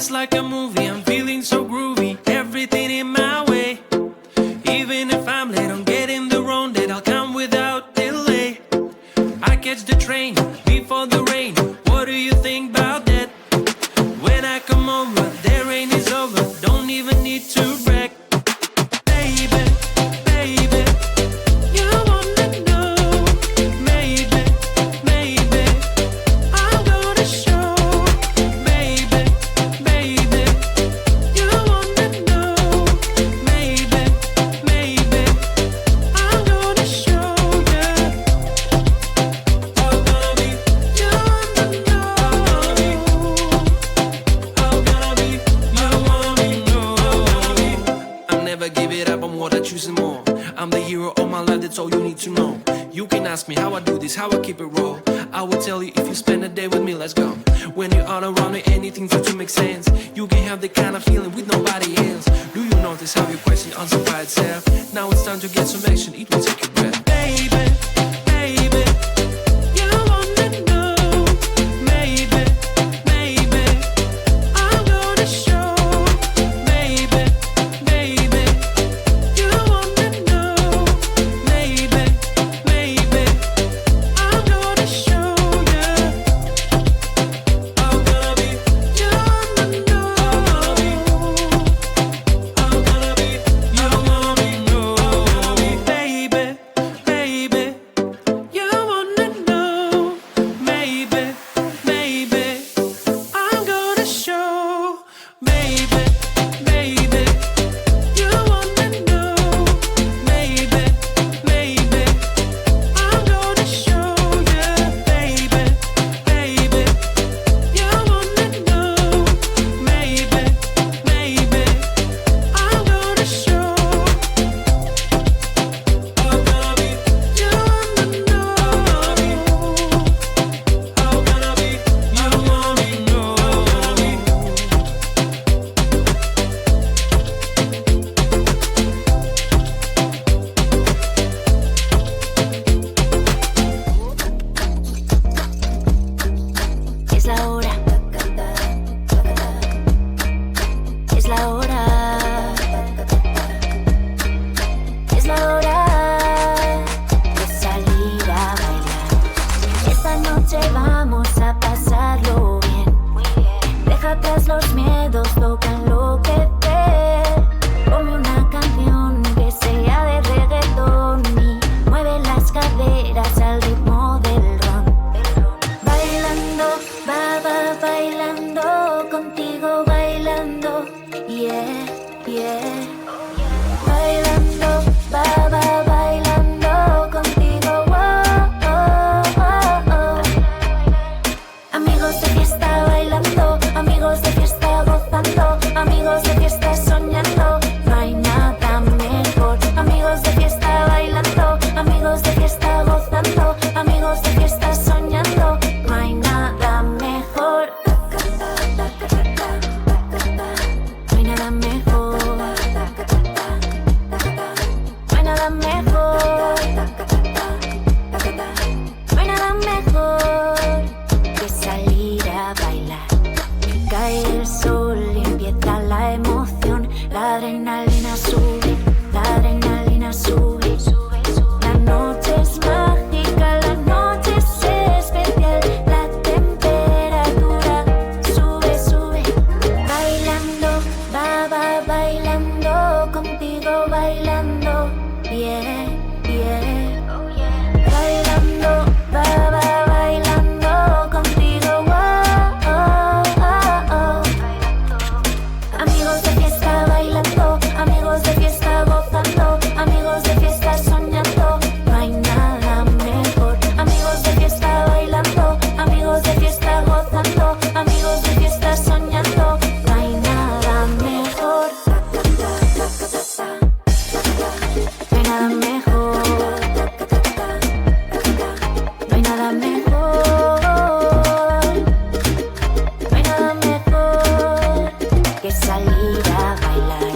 just like a movie, I'm feeling so groovy, everything in my way. Even if I'm late, I'm getting the wrong date, I'll come without delay. I catch the train before the rain, what do you think about that? When I come over, the rain is over, don't even need to brag. Baby, baby, you wanna know. Maybe, maybe, I'm gonna show. Baby, baby, you wanna know. Maybe, maybe, I'm gonna show you. I'm gonna be, you wanna know. I'm gonna be, you wanna know. I'll never give it up, I'm what I choose and more. I'm the hero of my life, that's all you need to know. You can ask me how I do this, how I keep it raw. I will tell you if you spend a day with me, let's go. When you're all around me, anything for to make sense. You can have the kind of feeling with nobody else. Do you notice how your question answers by itself? Now it's time to get some action, it will take your breath. Baby, baby, you wanna know. Maybe, maybe, I'm gonna show. Baby, baby, you wanna know. Maybe, maybe, I'm gonna show you. I'm gonna be, you wanna know. I'm gonna be, you wanna know. Baby, baby, you wanna know. Maybe, maybe, I'm gonna show. Baby, baby, you wanna know. Maybe, maybe, I'm gonna show you. Baby, baby, you wanna know. Maybe, maybe, I'm gonna show. I'm gonna be, you wanna know. I'm gonna be, you wanna know. Es la hora. Es la hora. Es la hora de salir a bailar. Esta noche vamos a pasarlo bien. Deja atrás los miedos, toca lo que ver. Ponme una canción que sea de reggaetón y mueve las caderas al ritmo del ron. Bailando, va bailando, contigo bailando, yeah, yeah. Bailando, va bailando, contigo, oh, oh, oh, oh. Amigos de fiesta bailando, amigos de fiesta gozando, amigos de fiesta soñando, no hay nada mejor. Amigos de fiesta bailando, amigos de fiesta gozando, amigos de fiesta soñando, no hay nada mejor. No hay nada mejor. No hay nada mejor. No hay nada mejor que salir a bailar. Cae el sol y empieza la emoción. La adrenalina sube, la adrenalina sube. La noche es mágica, la noche es especial. La temperatura sube, sube. Bailando, va bailando, contigo bailando, yeah, yeah. Bailando, va bailando, contigo, oh, oh, oh, oh. Amigos de fiesta bailando, amigos de fiesta gozando, amigos de fiesta soñando, no hay nada mejor. Amigos de fiesta bailando, amigos de fiesta gozando, amigos de fiesta soñando, no hay nada mejor. No hay nada mejor. No hay nada mejor. No hay nada mejor que salir a bailar.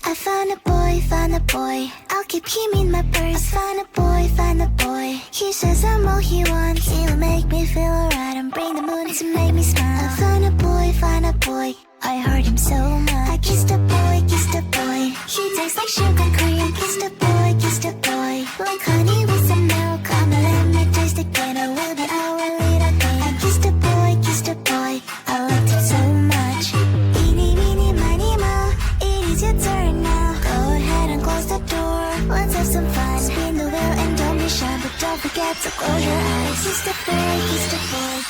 I found a boy, keep him in my purse. Find a boy, find a boy. He says I'm all he wants. He'll make me feel alright and bring the moon to make me smile. I find a boy, find a boy. I hurt him so much. I kissed a boy, kissed a boy. He tastes like sugar cream. Kissed a boy, kissed a boy. Like honey with some milk. Come and let me taste again. I will be our little thing. I kissed a boy, kissed a boy. I liked it so much. Eeny, meeny, miny, moe. It is your turn now. Go ahead and close the door. Let's have some fun. Spin the wheel and don't be shy, but don't forget to close your eyes. Kissed a boy, kissed a boy.